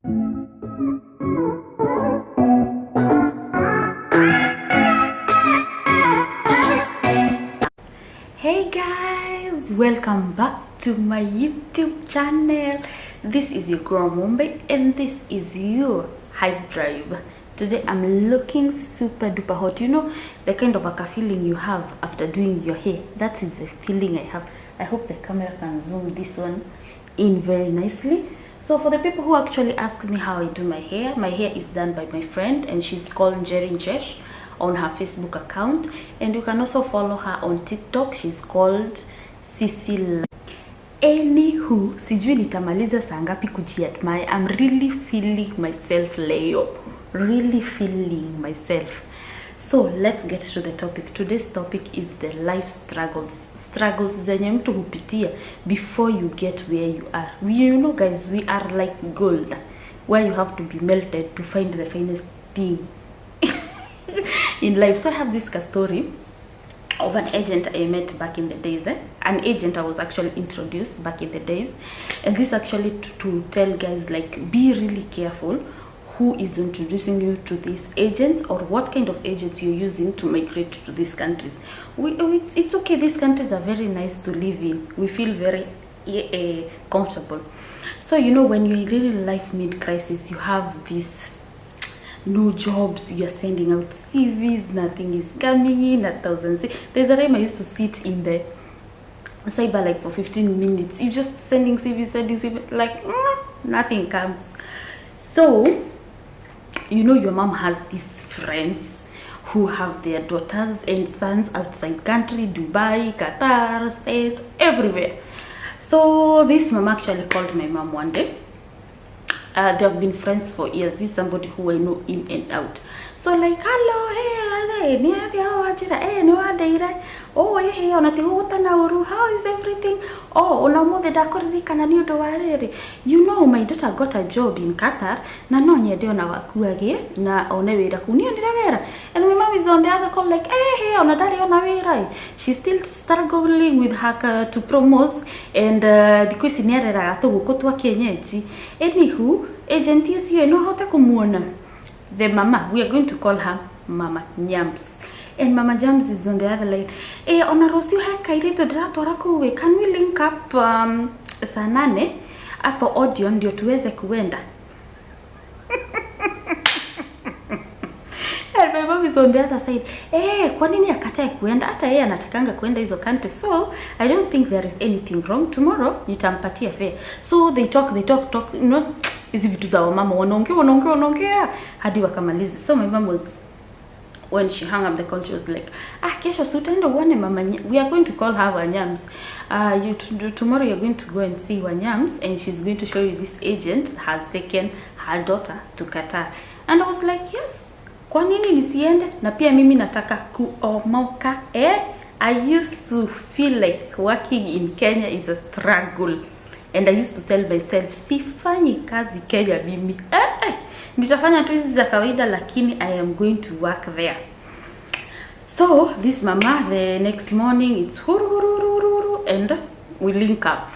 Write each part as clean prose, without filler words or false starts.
Hey guys, welcome back to my YouTube channel. This is your girl Mumbai and this is your hype drive. Today I'm looking super duper hot. You know the kind of a feeling you have after doing your hair. That is the feeling I have. I hope the camera can zoom this one in very nicely. So for the people who actually ask me how I do my hair is done by my friend and she's called Jerry Njesh on her Facebook account, and you can also follow her on TikTok. She's called Cecil. Anywho, sijui nitamaliza saa ngapi kujiadmire. I'm really feeling myself leo. Really feeling myself. So let's get to the topic. Today's topic is the life struggles zenye mtu hupitia before you get where you are. You know guys, we are like gold where you have to be melted to find the finest thing in life. So I have this story of an agent I met back in the days. An agent I was actually introduced back in the days, and this actually to tell guys, like, be really careful who is introducing you to these agents or what kind of agents you're using to migrate to these countries. It's okay, these countries are very nice to live in. We feel very comfortable. So you know, when you're really in life mid-crisis, you have this no jobs, you're sending out CVs, nothing is coming in, 1,000. There's a time I used to sit in the cyber like for 15 minutes. You just sending CVs, like nothing comes. So you know, your mom has these friends who have their daughters and sons outside country, Dubai, Qatar, States, everywhere. So this mom actually called my mom one day. They have been friends for years. This is somebody who I know in and out. So like, hello, hey, oh, hey, how is everything? Oh, you know, my daughter got a job in Qatar. And my mom is on the other call like, hey, she's still struggling with her to promote and anywho, agent is you know how to come. The mama, we are going to call her Mama Nyams. And Mama Nyams is on the other line. Can we link up saa 8 hapo audio ndio tuweze kuenda? And my mom is on the other side. Kwa nini akatae kuenda? Hata yeye anatakanga kuenda hizo country. So I don't think there is anything wrong. Tomorrow nitampatia fare. So they talk, you know, hizi vitu za mama wanaongea hadi wakamaliza. So my mom was, when she hung up the call, she was like, kesho sutaenda uone mama, we are going to call her Wanyams. Tomorrow you're going to go and see Wanyams and she's going to show you this agent has taken her daughter to Qatar. And I was like, yes, kwa nini nisiende? Na pia mimi nataka kuomoka. I used to feel like working in Kenya is a struggle. And I used to tell myself, sifanyi kazi Kenya mimi. Nitafanya tu hizi za kawaida lakini I am going to work there. So this mama, the next morning it's and we link up.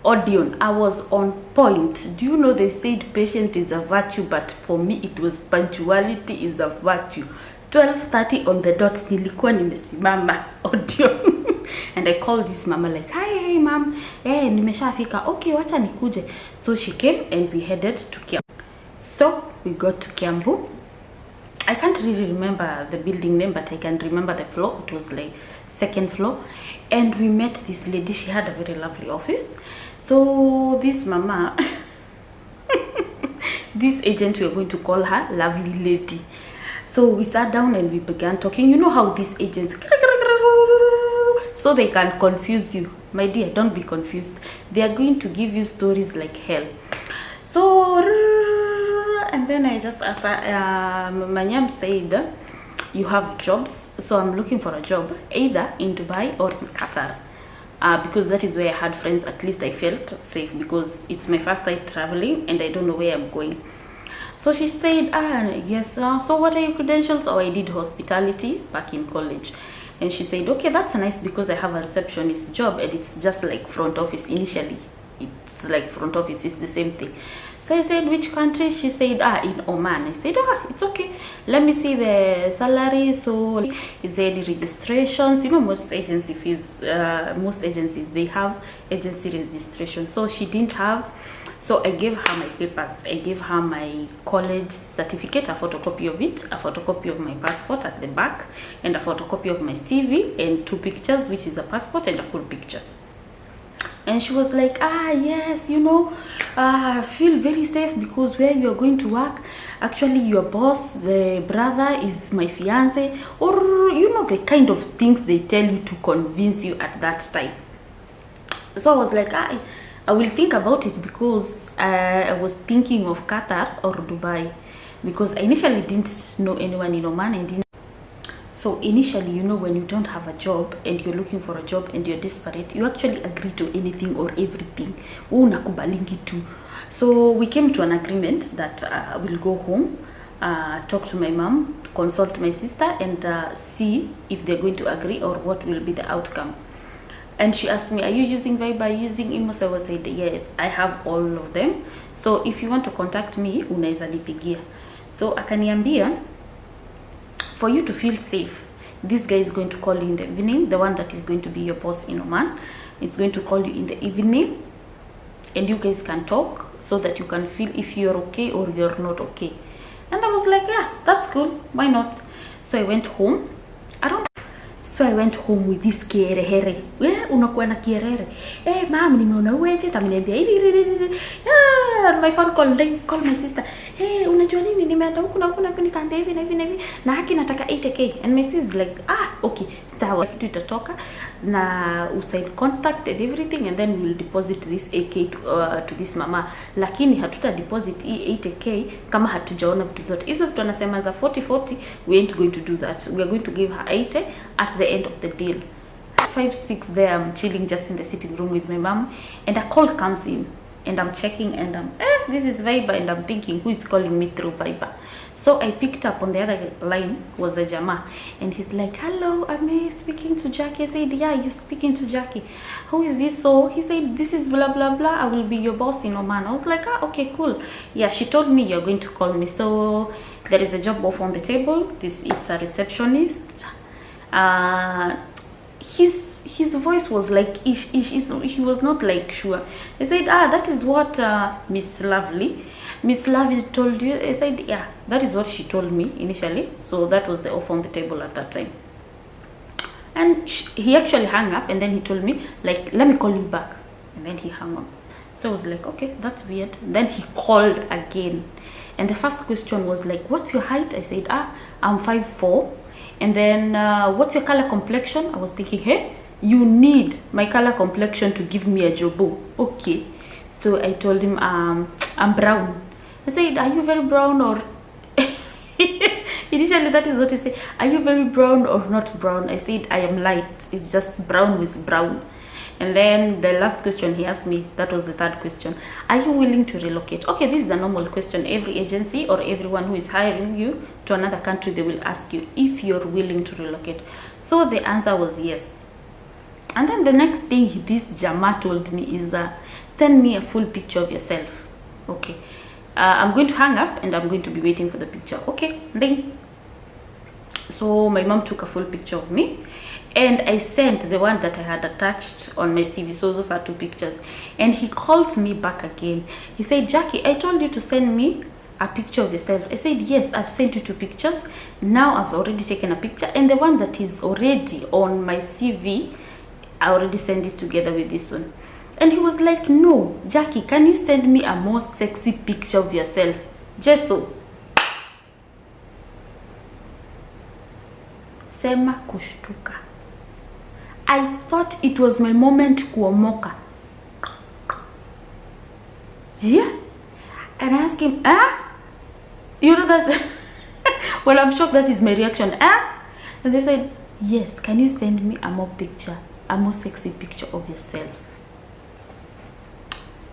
Audion, I was on point. Do you know they said patience is a virtue, but for me it was punctuality is a virtue. 12:30 on the dot nilikuwa nimesimama Audion. And I called this mama like, hey mom, nimeshafika. Okay, wacha nikuje. So she came and we headed to Kiambu. So we got to Kiambu. I can't really remember the building name, but I can remember the floor. It was like 2nd floor. And we met this lady. She had a very lovely office. So this mama, this agent, we are going to call her lovely lady. So we sat down and we began talking. You know how these agents, so they can confuse you. My dear, don't be confused. They are going to give you stories like hell. So, and then I just asked her, Manyam said, you have jobs. So I'm looking for a job, either in Dubai or in Qatar. Because that is where I had friends. At least I felt safe because it's my first time traveling and I don't know where I'm going. So she said, yes, so what are your credentials? Oh, I did hospitality back in college. And she said, okay, that's nice because I have a receptionist job and it's just like front office initially. it's like front office, it's the same thing. So I said, which country? She said, in Oman. I said, it's okay, let me see the salary. So is there any registrations? You know, most agency fees, most agencies, they have agency registration. So she didn't have. So I gave her my papers. I gave her my college certificate, a photocopy of it, a photocopy of my passport at the back, and a photocopy of my CV, and 2 pictures, which is a passport and a full picture. And she was like, yes, you know, feel very safe, because where you are going to work, actually your boss, the brother, is my fiance, or you know, the kind of things they tell you to convince you at that time. So I was like, I will think about it, because I was thinking of Qatar or Dubai, because I initially didn't know anyone in Oman. I didn't. So initially, you know, when you don't have a job and you're looking for a job and you're desperate, you actually agree to anything or everything. Unakubalingi too. So we came to an agreement that I will go home, talk to my mom, consult my sister, and see if they're going to agree or what will be the outcome. And she asked me, are you using Viber, are you using Imo? So I said, yes, I have all of them. So if you want to contact me, unaweza nipigia. So akaniambia, for you to feel safe, this guy is going to call you in the evening. The one that is going to be your boss in Oman is going to call you in the evening, and you guys can talk so that you can feel if you're okay or you're not okay. And I was like, yeah, that's cool, why not? So I went home. So I went home with this kiherehere. Unakuwa na kiherehere. Mom, nimeona wewe tamniambia hivi. My phone call my sister. Unajua nini, nimeenda huku na huku na nikaambia hivi na hivi na hivi, na haki nataka 8k. And my sister is like, okay, sawa, kitu itatoka na usaid contact and everything, and then we will deposit this 8k to this mama. Lakini hatuta deposit 8k kama hatujaona vitu zote. Hizo vitu anasema za 40 we ain't going to do that. We are going to give her 80 at the end of the deal. 5-6 there, I'm chilling just in the sitting room with my mom, and a call comes in, and I'm checking, and this is Viber, and I'm thinking, who is calling me through Viber? So I picked up. On the other line was a Jama, and he's like, hello, am I speaking to Jackie? I said, yeah, you're speaking to Jackie. Who is this? So he said, this is blah blah blah, I will be your boss in Oman. I was like, okay, cool. Yeah, she told me you're going to call me. So there is a job offer on the table. It's a receptionist. His voice was like he was not like sure. I said, that is what Miss Lovely told you. I said, yeah, that is what she told me initially. So that was the offer on the table at that time. And he actually hung up, and then he told me, like, let me call you back, and then he hung up. So I was like, okay, that's weird. Then he called again, and the first question was like, what's your height? I said, I'm 5'4". And then what's your color complexion? I was thinking, hey, you need my color complexion to give me a job. Okay. So I told him, I'm brown. I said, are you very brown or initially that is what he said, are you very brown or not brown? I said, I am light, it's just brown with brown. And then the last question he asked me, that was the third question, are you willing to relocate? Okay, this is a normal question. Every agency or everyone who is hiring you to another country, they will ask you if you're willing to relocate. So the answer was yes. And then the next thing this Jama told me is, send me a full picture of yourself. Okay, I'm going to hang up and I'm going to be waiting for the picture. Okay, ding. So my mom took a full picture of me, and I sent the one that I had attached on my CV. So those are 2 pictures. And he calls me back again. He said, Jackie, I told you to send me a picture of yourself. I said, yes, I've sent you 2 pictures. Now I've already taken a picture, and the one that is already on my CV, I already sent it together with this one. And he was like, no, Jackie, can you send me a more sexy picture of yourself? Just so. Sema kushtuka. I thought it was my moment kuomoka. Yeah. And I asked him, you know, that's well, I'm shocked that is my reaction. And they said, yes, can you send me a more sexy picture of yourself?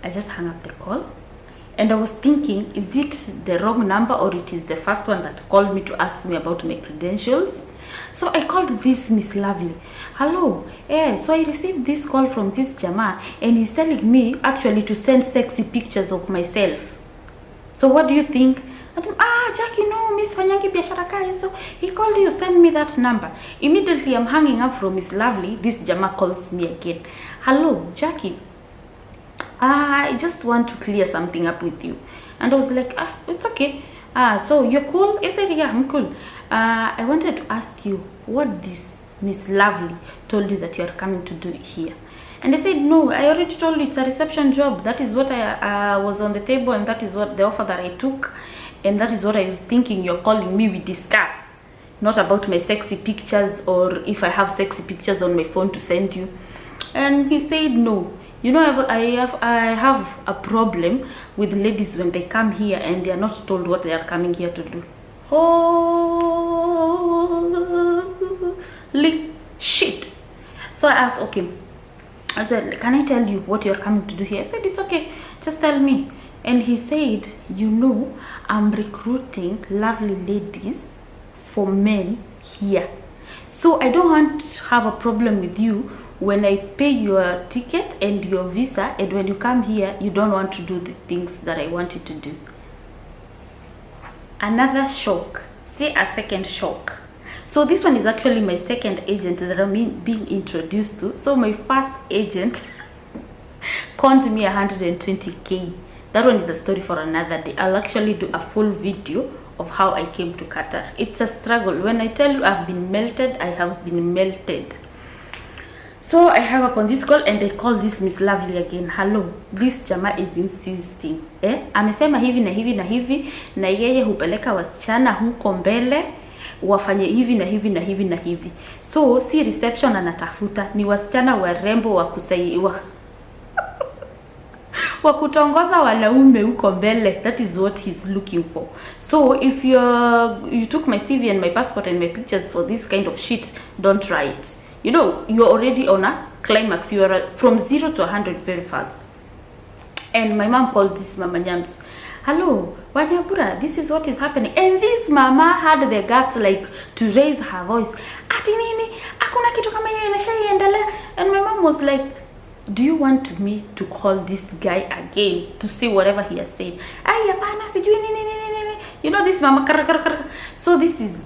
I just hung up the call, and I was thinking, is it the wrong number or it is the first one that called me to ask me about my credentials? So I called this Miss Lovely. Hello, so I received this call from this Jama, and he's telling me actually to send sexy pictures of myself. So what do you think? Jackie, no, Miss Fanyangi biashara ka hizo. He called you, send me that number. Immediately I'm hanging up from Miss Lovely. This Jama calls me again. Hello, Jackie. I just want to clear something up with you. And I was like, it's okay. So you're cool? I said, yeah, I'm cool. I wanted to ask you what this Miss Lovely told you that you are coming to do here. And I said, no, I already told you it's a reception job. That is what I was on the table, and that is what the offer that I took. And that is what I was thinking you're calling me, we discuss. Not about my sexy pictures, or if I have sexy pictures on my phone to send you. And he said, no. You know, I have a problem with ladies when they come here and they are not told what they are coming here to do. Holy shit. So I asked, okay, I said, can I tell you what you're coming to do here? I said, it's okay, just tell me. And he said, you know, I'm recruiting lovely ladies for men here. So I don't want to have a problem with you when I pay your ticket and your visa, and when you come here, you don't want to do the things that I want you to do. Another shock. Say a second shock. So this one is actually my second agent that I'm being introduced to. So my first agent conned me 120K. That one is a story for another day. I'll actually do a full video of how I came to Qatar. It's a struggle. When I tell you I've been melted, I have been melted. So I hung up on this call and I called this Miss Lovely again. Hello, this Jama is insisting. Amesema hivi na hivi na hivi, na yeye hupeleka wasichana huko mbele wafanye hivi na hivi na hivi na hivi. So si reception anatafuta, ni wasichana warembo wa kusaiwa wa kutongoza wanaume huko mbele. That is what he's looking for. So if you took my CV and my passport and my pictures for this kind of shit, don't try it. You know, you're already on a climax. You are from 0 to 100 very fast. And my mom called this Mama Nyams. Hello, Wanyabura, this is what is happening. And this mama had the guts like to raise her voice. Ati nini? Hakuna kitu kama hiyo inashaiendelea. And my mom was like, do you want me to call this guy again to say whatever he has said? Ay, hapana, sijui nini. You know, this mama. So this is...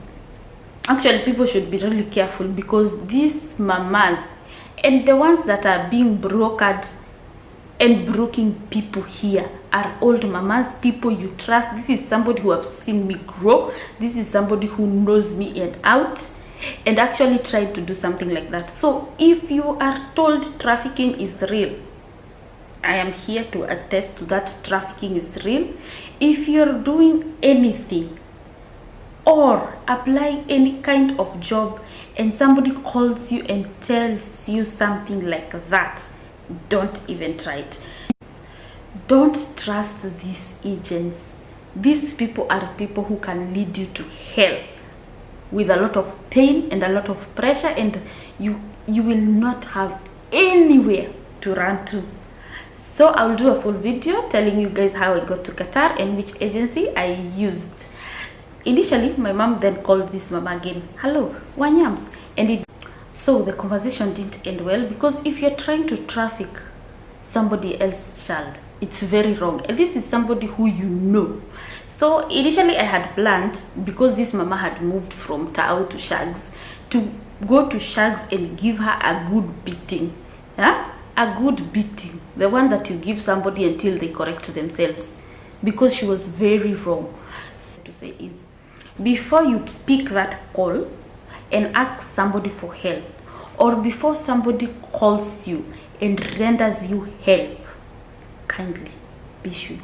Actually, people should be really careful, because these mamas and the ones that are being brokered and broking people here are old mamas, people you trust. This is somebody who have seen me grow. This is somebody who knows me and out and actually tried to do something like that. So if you are told trafficking is real, I am here to attest to that. Trafficking is real. If you're doing anything or applying any kind of job and somebody calls you and tells you something like that, don't even try it. Don't trust these agents. These people are people who can lead you to hell with a lot of pain and a lot of pressure, and you will not have anywhere to run to. So I'll do a full video telling you guys how I got to Qatar and which agency I used. Initially, my mom then called this mama again. Hello, Wanyams. And so the conversation didn't end well, because if you're trying to traffic somebody else's child, it's very wrong. And this is somebody who you know. So initially I had planned, because this mama had moved from Tao to Shags, to go to Shags and give her a good beating. Yeah? A good beating. The one that you give somebody until they correct themselves. Because she was very wrong. So to say is, before you pick that call and ask somebody for help, or before somebody calls you and renders you help, kindly be sure.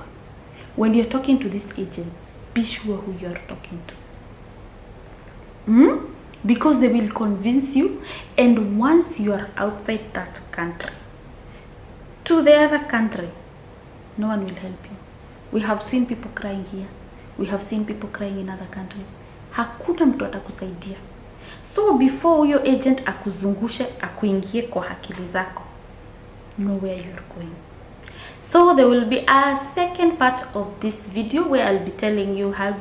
When you're talking to these agents, be sure who you are talking to. Because they will convince you, and once you are outside that country, to the other country, no one will help you. We have seen people crying here. We have seen people crying in other countries. Hakuna mtu atakusaidia. So before your agent akuzungushe, akuingie kwa akili zako, know where you're going. So there will be a second part of this video where I'll be telling you how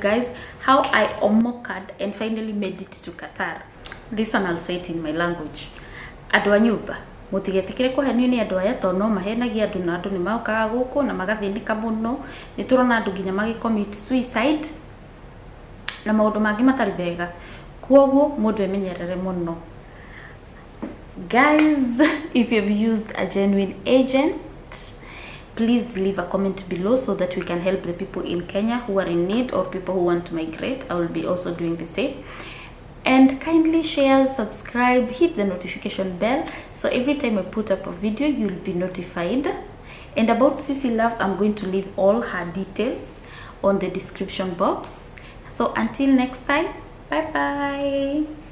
I omokad and finally made it to Qatar. this one I'll say it in my language. Andu a nyumba mutigetikire kuhenio ni andu aya to no mahenagia andu na andu ni maukaga guku na magathindika muno. Ni turona andu nginya magi commit suicide na maundu mangi matari bega. Kwoguo mundu emenyerere muno. Guys, if you've used a genuine agent, please leave a comment below so that we can help the people in Kenya who are in need or people who want to migrate. I will be also doing the same. And kindly share, subscribe, hit the notification bell so every time I put up a video you'll be notified. And about Sissy Love, I'm going to leave all her details on the description box. So until next time, bye bye.